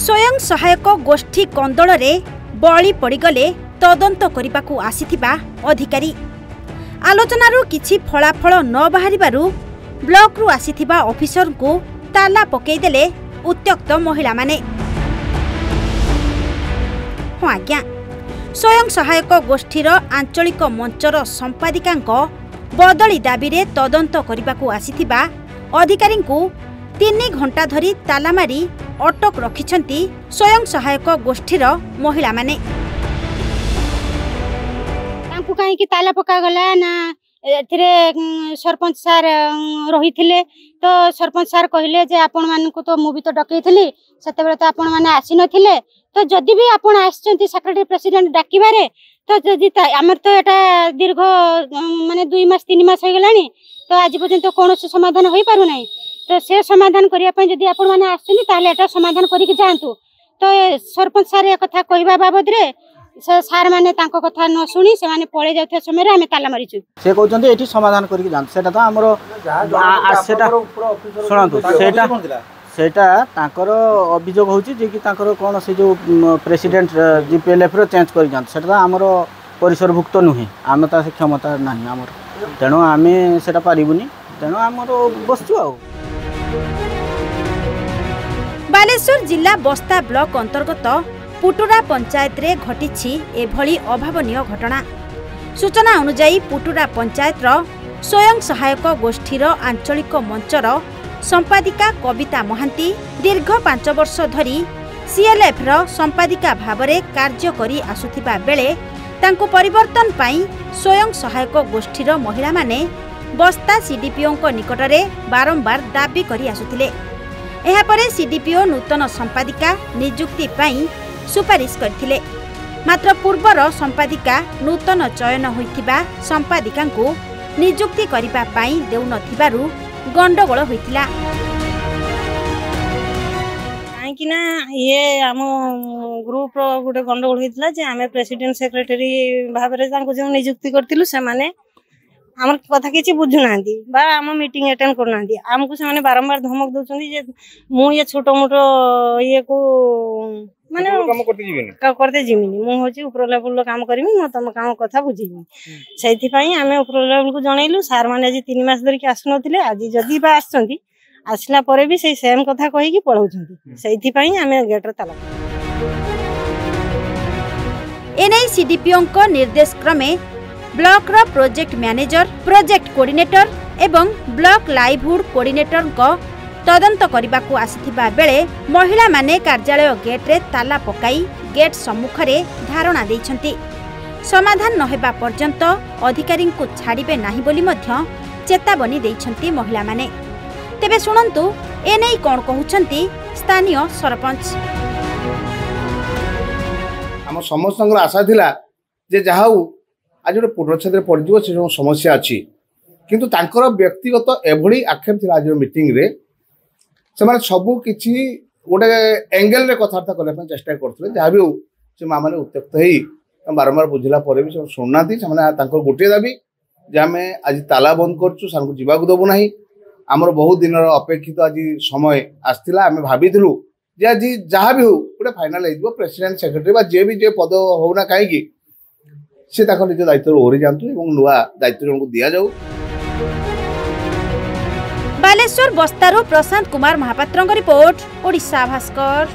स्वयं सहायक गोष्ठी कंदल बली पड़गले तदंत करने को आसीथिबा अधिकारी आलोचनारू किछि फलाफल न बाहरिबारु ब्लॉक रु आसीथिबा ऑफिसर को ताला पकईदेले उत्त्यक्त महिला माने। हाँ आज्ञा स्वयं सहायक गोष्ठीर आंचलिक मंचर संपादिका बदली दाबी रे तदंत करने को आसीथिबा अधिकारी 3 घंटा धरी ताला मारी अटक रखिछंती स्वयं सहायक गोष्ठीर महिला माने। तांकु काहे कि ताला पका गला ना एथिरे सरपंच सार रही थिले तो सरपंच सार कहले जे आपण मान को तो मु भी तो डकैथिली सेते बेले तो आपण माने आसी नथिले तो जदि भी आपण आछंती सेक्रेटरी प्रेसिडेंट डाकिबारे तो जदि हमर तो एटा दीर्घ माने 2 मास 3 मास हो गलानी तो आज पर्यंत कोन से समाधान होई पारु नै तो से समाधान करिया पय जदि आपण माने आछनी ताले एटा समाधान करि के जानतु तो सरपंच सार ए कथा कहबा बाबद रे सार माने तांको कथा न सुनी से माने पळे जाउथे समय रे हमें ताला मारिछु से कहउचंती एठी समाधान करि के जान सेटा तो हमरो सेटा सुनंतु सेटा तांकर अभियोग होची जे कि तांकर कोन से जो प्रेसिडेंट जीपीएलएफ रो चेंज करि जान सेटा हमरो परिसरभुक्त नुहे आमे ता से क्षमता नाही हमरो तेनो आमे सेटा पारिबुनी तेनो हमरो बस्तु आ। बालेश्वर जिला बस्ता ब्लॉक अंतर्गत पुटुरा पंचायत रे घटिछि एभली अभावनीय घटना। सूचना अनुसार पुटुरा पंचायत रो स्वयं सहायक गोष्ठीर आंचलिक मंचर संपादिका कविता महांती दीर्घ 5 वर्ष धरी सीएलएफ रो संपादिका भावरे कार्य करी आसुथिबा बेले तांको परिवर्तन पाई स्वयं सहायक गोष्ठीर महिला माने बस्ता सीडीपीओ को निकटरे बारंबार दाबी करी आसुथिले। एहा परे सीडीपीओ नूतन संपादिका नियुक्ति पाई सुपारिश करथिले मात्र पूर्वर संपादिका नूतन चयन होइथिबा संपादिका को नियुक्ति करिबा पाई देउ नथिबारु गंडगोल होइथिला। कि ना ये आम ग्रुप गोटे गंडगोल होइथिला जे आमे प्रेसिडेंट सेक्रेटरी भाबरे तांको जे नियुक्ति करथिलु से माने हमर कथा किछि बुझु नांदी बा हम मीटिंग अटेंड कर नांदी हमको से माने बारंबार धमक दोचंदी जे मु ये छोटो मोटो ये को माने काम करते जिमिनी मु होची ऊपर लेवल काम करमी म तम काम कथा बुझिमी सेति पई आमे ऊपर लेवल को जणैलु सार माने आज 3 मास धरि के आसु नथिले आज जदी बा आछंती आसला परे भी से सेम कथा कहि कि पढौछंती सेति पई आमे गेट रे ताला एनआई सीडीपीओ को निर्देश क्रमे ब्लॉक रो प्रोजेक्ट मैनेजर प्रोजेक्ट कोऑर्डिनेटर एवं ब्लॉक लाइवहुड कोऑर्डिनेटर को तदंत करने को आसीथिबा बेले महिला माने कार्यालय गेट रे ताला पकाई गेट सम्मुख रे धारणा दैछंती समाधान न हेबा पर्यंत अधिकारी को छाड़िबे नाही बोली मध्य चेतावनी दैछंती महिला माने। तेबे सुनंतु एनै कोन कहउछंती स्थानीय सरपंच। हम समस्त आशा थिला जे जाहाउ आज गोटे पूर्णछेद पड़ो से जो समस्या अच्छी किंतु तांकर व्यक्तिगत एभली आक्षेप थिला आज मीटिंग रे से माने सबु किछि गोटे एंगल रे कथार्था करने चेष्टा करथिले जहाँ भी से माँ मैंने उत्त्यक्त होई बारंबार बुझिला परे भी शुणुना से गोटे दाबी जे आम आज ताला बंद करछु सार को जीवाक दबु नाही आमर बहुत दिन अपेक्षित आज समय आसला आम भाविलु जे आज जहाँ भी हो गोटे फाइनाल हो प्रेसिडेंट सेक्रेटरी बा जे भी जे पद होना कहीं से निज दायित्व ओहरी जातु नुआ दायित्व जन को दिया जाऊ। बालेश्वर बस्तारू प्रशांत कुमार महापात्र रिपोर्ट ओडिशा भास्कर।